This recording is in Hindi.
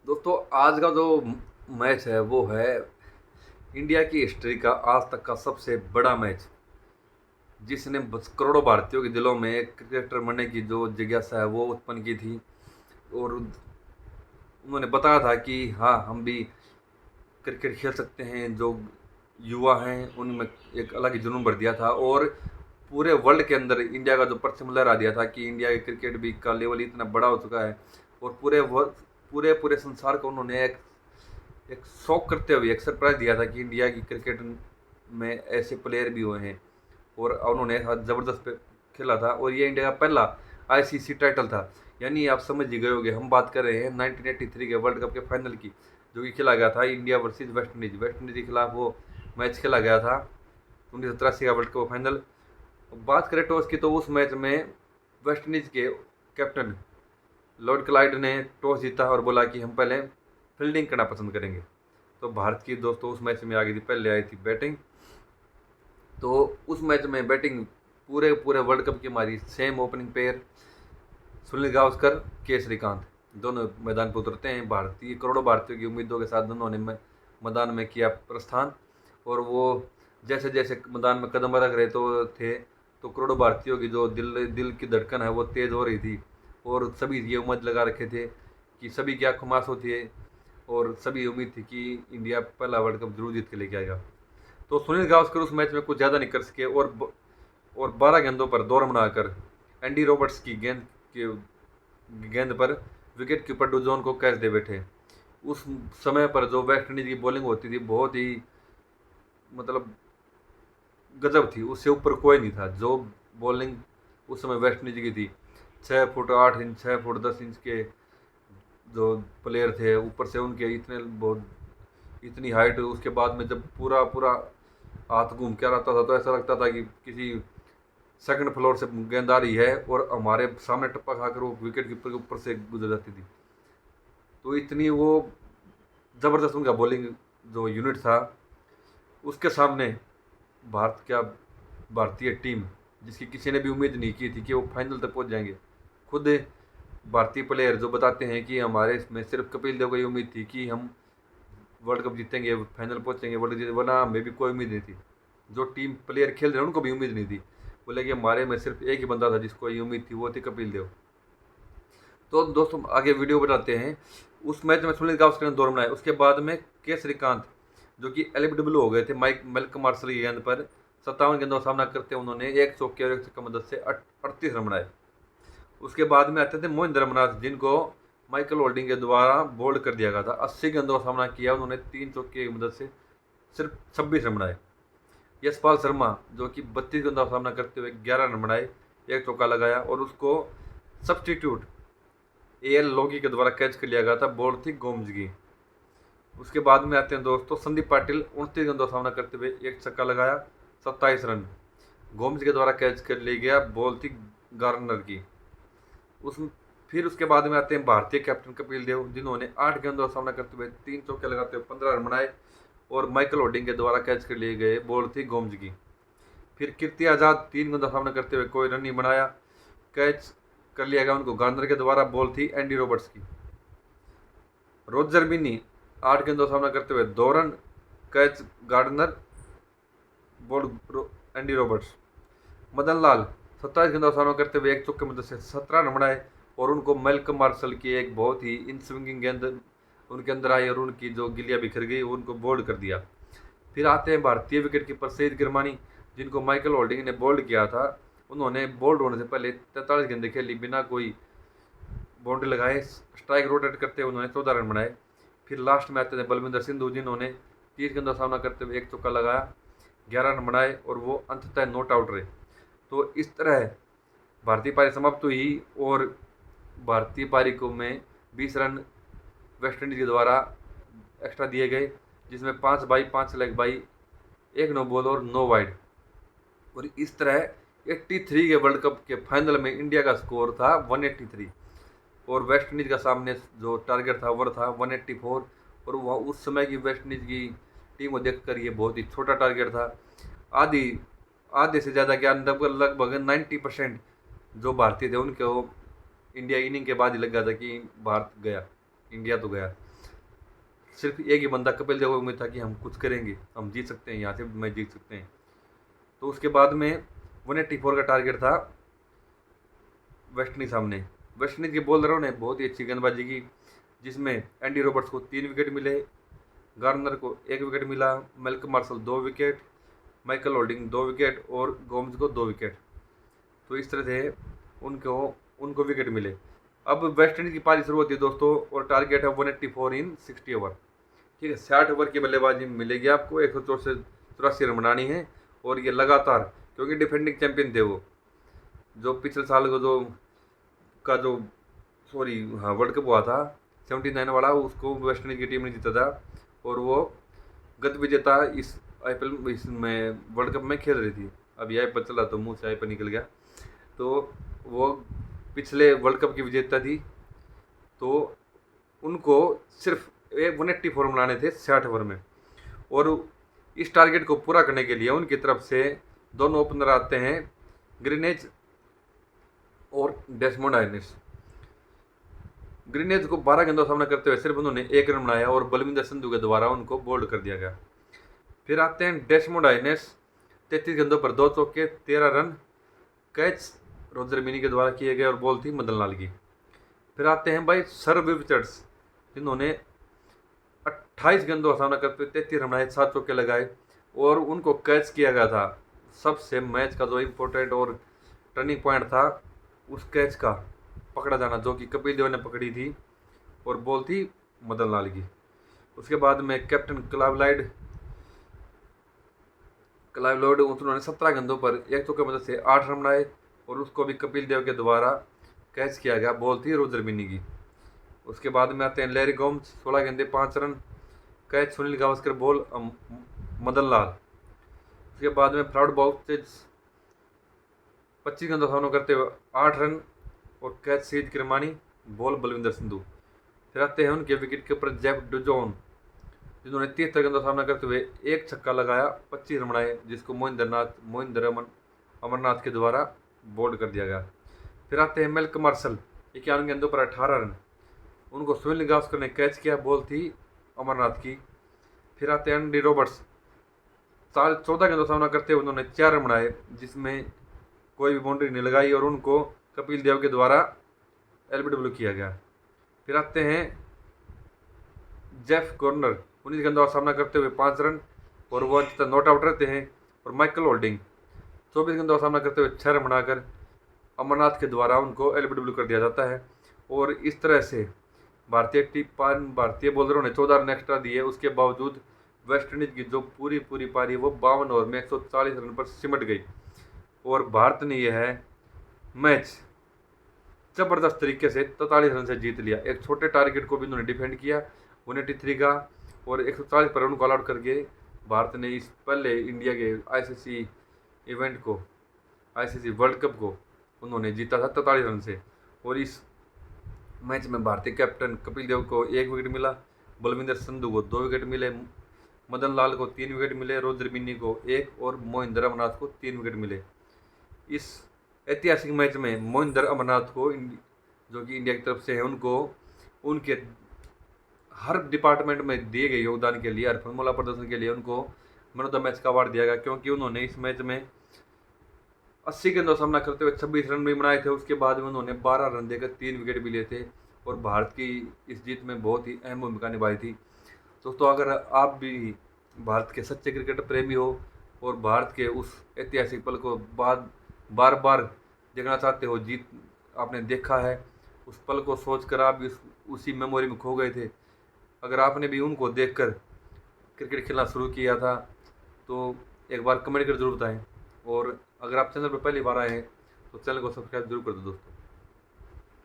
दोस्तों आज का जो मैच है वो है इंडिया की हिस्ट्री का आज तक का सबसे बड़ा मैच, जिसने करोड़ों भारतीयों के दिलों में क्रिकेटर बनने की जो जिज्ञासा है वो उत्पन्न की थी। और उन्होंने बताया था कि हाँ, हम भी क्रिकेट खेल सकते हैं। जो युवा हैं उनमें एक अलग ही जुनून भर दिया था, और पूरे वर्ल्ड के अंदर इंडिया का जो परचम लहरा दिया था कि इंडिया के क्रिकेट भी का लेवल इतना बड़ा हो चुका है। और पूरे पूरे संसार को उन्होंने एक एक शौक करते हुए एक सरप्राइज दिया था कि इंडिया की क्रिकेट में ऐसे प्लेयर भी हुए हैं। और उन्होंने ज़बरदस्त खेला था, और ये इंडिया का पहला आईसीसी टाइटल था। यानी आप समझ ही गए होंगे, हम बात कर रहे हैं 1983 के वर्ल्ड कप के फाइनल की, जो कि खेला गया था इंडिया वर्सेस वेस्ट इंडीज के खिलाफ वो मैच खेला गया था, 1983 का वर्ल्ड कप फाइनल। बात करें टॉस की, तो उस मैच में वेस्ट इंडीज के कैप्टन लॉर्ड क्लाइड ने टॉस जीता और बोला कि हम पहले फील्डिंग करना पसंद करेंगे। तो भारत की दोस्तों उस मैच में आ गई थी, पहले आई थी बैटिंग। तो उस मैच में बैटिंग पूरे पूरे वर्ल्ड कप की हमारी same opening pair Sunil Gavaskar, के श्रीकांत, दोनों मैदान पर उतरते हैं। भारतीय करोड़ों भारतीयों की उम्मीदों के साथ दोनों ने मैदान में किया प्रस्थान। और वो जैसे जैसे मैदान में कदम रख रहे तो करोड़ों भारतीयों की जो दिल दिल की धड़कन है वो तेज़ हो रही थी। और सभी ये उम्मीद लगा रखे थे कि सभी की आंखों में आंसू थे, और सभी उम्मीद थी कि इंडिया पहला वर्ल्ड कप जरूर जीत के लेके आएगा। तो सुनील गावस्कर उस मैच में कुछ ज़्यादा नहीं कर सके, और 12 गेंदों पर 2 रन बनाकर एंडी रॉबर्ट्स की गेंद पर विकेट कीपर डुजोन को कैच दे बैठे। उस समय पर जो वेस्ट इंडीज की बॉलिंग होती थी बहुत ही मतलब गजब थी, उससे ऊपर कोई नहीं था। जो बॉलिंग उस समय वेस्ट इंडीज की थी, 6 फुट 8 इंच 6 फुट 10 इंच के जो प्लेयर थे, ऊपर से उनके इतने बहुत इतनी हाइट, उसके बाद में जब पूरा पूरा हाथ घूम के आता था तो ऐसा लगता था कि किसी सेकंड फ्लोर से गेंद आ रही है और हमारे सामने टप्पा खाकर वो विकेट कीपर के ऊपर से गुजर जाती थी। तो इतनी वो ज़बरदस्त उनका बॉलिंग जो यूनिट था, उसके सामने भारत का भारतीय टीम, जिसकी किसी ने भी उम्मीद नहीं की थी कि वो फाइनल तक पहुंच जाएंगे। खुद भारतीय प्लेयर जो बताते हैं कि हमारे इसमें सिर्फ कपिल देव को ये उम्मीद थी कि हम वर्ल्ड कप जीतेंगे, फाइनल पहुंचेंगे, वर्ल्ड जीते, वरना हमें भी कोई उम्मीद नहीं थी। जो टीम प्लेयर खेल रहे हैं उनको भी उम्मीद नहीं थी। बोले कि हमारे में सिर्फ एक ही बंदा था जिसको ये उम्मीद थी, वो थी कपिल देव। तो दोस्तों आगे वीडियो बताते हैं। उस मैच में सुनील गावस्कर ने 2 रन बनाए। उसके बाद में के श्रीकांत, जो कि एलबीडब्ल्यू हो गए थे मेल्क मार्शल की गेंद पर, 57 गेंदों का सामना करते उन्होंने एक चौके और एक छक्के की मदद से 38 रन बनाए। उसके बाद में आते थे मोहिंद्र अमरनाथ, जिनको माइकल होल्डिंग के द्वारा बोल्ड कर दिया गया था। 80 गेंदों का सामना किया उन्होंने, 3 चौके की मदद से सिर्फ 26 रन बनाए। यशपाल शर्मा, जो कि 32 गेंदों का सामना करते हुए 11 रन बनाए, एक चौका लगाया, और उसको सब्सटीट्यूट एएल लोगी के द्वारा कैच कर लिया गया था, बॉल थी गोम्ज की। उसके बाद में आते हैं दोस्तों संदीप पाटिल, 29 गेंदों का सामना करते हुए एक छक्का लगाया, 27 रन, गोम्ज के द्वारा कैच कर लिया गया, बॉल थी गार्नर की। उस फिर उसके बाद में आते हैं भारतीय कैप्टन कपिल देव, जिन्होंने 8 गेंदों का सामना करते हुए 3 चौके लगाते हुए 15 रन बनाए, और माइकल होल्डिंग के द्वारा कैच कर लिए गए, बॉल थी गोम्ज की। फिर कीर्ति आज़ाद 3 गेंदों का सामना करते हुए कोई रन नहीं बनाया, कैच कर लिया गया उनको गार्नर के द्वारा, बॉल थी एंडी रॉबर्ट्स की। रोजर बिन्नी 8 गेंदों का सामना करते हुए 2 run, catch Gardner, ball Andy Roberts. Madan Lal 27 गेंदों का सामना करते हुए एक चौके की मदद से 17 रन बनाए, और उनको मेल्कम मार्शल की एक बहुत ही इन स्विंगिंग गेंद उनके अंदर आई और उनकी जो गिलियां बिखर गई, उनको बोल्ड कर दिया। फिर आते हैं भारतीय विकेट कीपर सईद गिरमानी, जिनको माइकल होल्डिंग ने बोल्ड किया था। उन्होंने बोल्ड होने से पहले 43 गेंदें खेली बिना कोई बाउंड्री लगाए, स्ट्राइक रोटेट करते हुए उन्होंने 14 रन बनाए। फिर लास्ट में आते थे बलविंदर सिंधु, जिन्होंने 30 गेंदों का सामना करते हुए एक चौका लगाया, 11 रन बनाए, और वो अंततः नॉट आउट रहे। तो इस तरह भारतीय पारी समाप्त हुई, और भारतीय पारी को में 20 रन वेस्ट इंडीज के द्वारा एक्स्ट्रा दिए गए, जिसमें 5 bye 5 leg bye, 1 no ball और 9 वाइड। और इस तरह 83 के वर्ल्ड कप के फाइनल में इंडिया का स्कोर था 183, और वेस्ट इंडीज का सामने जो टारगेट था वो था 184। और वह उस समय की वेस्ट इंडीज की टीम को देखकर ये बहुत ही छोटा टारगेट था। आधी आधे से ज़्यादा क्या, लगभग 90% जो भारतीय थे उनके वो इंडिया इनिंग के बाद ही लग गया था कि भारत गया, इंडिया तो गया। सिर्फ एक ही बंदा कपिल देव में था कि हम कुछ करेंगे, हम जीत सकते हैं, यहाँ से मैच जीत सकते हैं। तो उसके बाद में 184 का टारगेट था वेस्ट इंडीज सामने। वेस्ट इंडीज के बॉलरों ने बहुत ही अच्छी गेंदबाजी की, जिसमें एंडी रॉबर्ट्स को 3 विकेट मिले, गार्नर को 1 विकेट मिला, Malcolm Marshall 2 wicket, Michael Holding 2 wicket और गोम्स को 2 विकेट। तो इस तरह से उनको विकेट मिले। अब वेस्ट इंडीज की पारी शुरू होती है दोस्तों, और टारगेट है 184 इन 60 ओवर। ठीक है, 60 ओवर की बल्लेबाजी मिलेगी आपको, 184 रन बनानी है, और ये लगातार, क्योंकि डिफेंडिंग चैंपियन थे वो, जो पिछले साल जो वर्ल्ड कप हुआ था 79 वाला, उसको वेस्ट इंडीज की टीम ने जीता था, और वो गत विजेता इस IPL इसमें वर्ल्ड कप में खेल रही थी। अब ये IPL चला तो मुंह से IPL निकल गया। तो वो पिछले वर्ल्ड कप की विजेता थी, तो उनको सिर्फ 184 बनाने थे 60 ओवर में, और इस टारगेट को पूरा करने के लिए उनकी तरफ से दोनों ओपनर आते हैं, ग्रीनेज और डेसमंड आयनिस। ग्रीनेज को 12 गेंदों का सामना करते हुए सिर्फ उन्होंने 1 रन बनाया, और बलविंदर संधू के द्वारा उनको बोल्ड कर दिया गया। फिर आते हैं डेसमंड आयनिस, 33 गेंदों पर 2 चौके, 13 रन, कैच रोजर मिनी के द्वारा किए गए और बॉल थी मदन लाल की। फिर आते हैं भाई सर विचर्ड्स, जिन्होंने 28 गेंदों का सामना करते हुए 33 रन बनाए, 7 चौके लगाए, और उनको कैच किया गया था। सबसे मैच का जो इम्पोर्टेंट और टर्निंग पॉइंट था उस कैच का पकड़ा जाना, जो कि कपिल देव ने पकड़ी थी, और बॉल थी मदन लाल की। उसके बाद में कैप्टन क्लाइव लॉयड उन्होंने 17 गेंदों पर 1 चौके मदद से 8 रन बनाए, और उसको भी कपिल देव के द्वारा कैच किया गया, बॉल थी रोजर मिनी की। उसके बाद में आते हैं लैरी गोम्स, 16 गेंदे 5 run, catch Sunil Gavaskar, ball Madan Lal. उसके बाद में फ्राउड बाउचेज 25 गेंदों का सामना करते हुए 8 रन, और कैच सीध किरमानी, बॉल बलविंदर संधू। फिर आते हैं उनके विकेट कीपर जेफ डुजोन, जिन्होंने 73 गेंदों का सामना करते हुए 1 छक्का लगाया, 25 रन बनाए, जिसको मोहिंदर अमरनाथ के द्वारा बोल्ड कर दिया गया। फिर आते हैं मेल्कम मार्शल, 51 गेंदों पर 18 रन, उनको सुनील गावस्कर ने कैच किया, बॉल थी अमरनाथ की। फिर आते हैं एंडी रॉबर्ट्स, 14 गेंदों का सामना करते हुए उन्होंने 4 रन बनाए, जिसमें कोई भी बाउंड्री नहीं लगाई, और उनको कपिल देव के द्वारा LBW किया गया। फिर आते हैं जेफ कॉर्नर, 19 गेंदों का सामना करते हुए 5 रन, और वो अंततः नॉट आउट रहते हैं। और माइकल होल्डिंग 24 गेंदों का सामना करते हुए 6 रन बनाकर अमरनाथ के द्वारा उनको LBW कर दिया जाता है। और इस तरह से भारतीय बॉलरों ने 14 रन एक्स्ट्रा दिए, उसके बावजूद वेस्ट इंडीज की जो पूरी पारी वो 52 ओवर में 140 रन पर सिमट गई, और भारत ने यह मैच ज़बरदस्त तरीके से 43 रन से जीत लिया। एक छोटे टारगेट को भी उन्होंने डिफेंड किया 183 का, और 140 पर उनको ऑल आउट करके भारत ने इस पहले इंडिया के ICC वर्ल्ड कप को उन्होंने जीता था 43 रन से। और इस मैच में भारतीय कैप्टन कपिल देव को 1 विकेट मिला, बलविंदर संधू को 2 विकेट मिले, मदन लाल को 3 विकेट मिले, रोजर मिनी को 1 और मोहिंदर अमरनाथ को 3 विकेट मिले। इस ऐतिहासिक मैच में मोहिंदर अमरनाथ को, जो कि इंडिया की तरफ से है, उनको उनके हर डिपार्टमेंट में दिए गए योगदान के लिए, हर फॉर्मूला प्रदर्शन के लिए उनको मैन ऑफ द मैच का अवार्ड दिया गया, क्योंकि उन्होंने इस मैच में 80 गेंदों का सामना करते हुए 26 रन भी बनाए थे। उसके बाद में उन्होंने 12 रन देकर 3 विकेट भी लिए थे, और भारत की इस जीत में बहुत ही अहम भूमिका निभाई थी। दोस्तों, अगर आप भी भारत के सच्चे क्रिकेट प्रेमी हो और भारत के उस ऐतिहासिक पल को बार बार देखना चाहते हो, जीत आपने देखा है, उस पल को सोचकर आप भी उसी मेमोरी में खो गए थे, अगर आपने भी उनको देखकर क्रिकेट खेलना शुरू किया था, तो एक बार कमेंट कर जरूर बताएं। और अगर आप चैनल पर पहली बार आए हैं तो चैनल को सब्सक्राइब जरूर कर दो दोस्तों।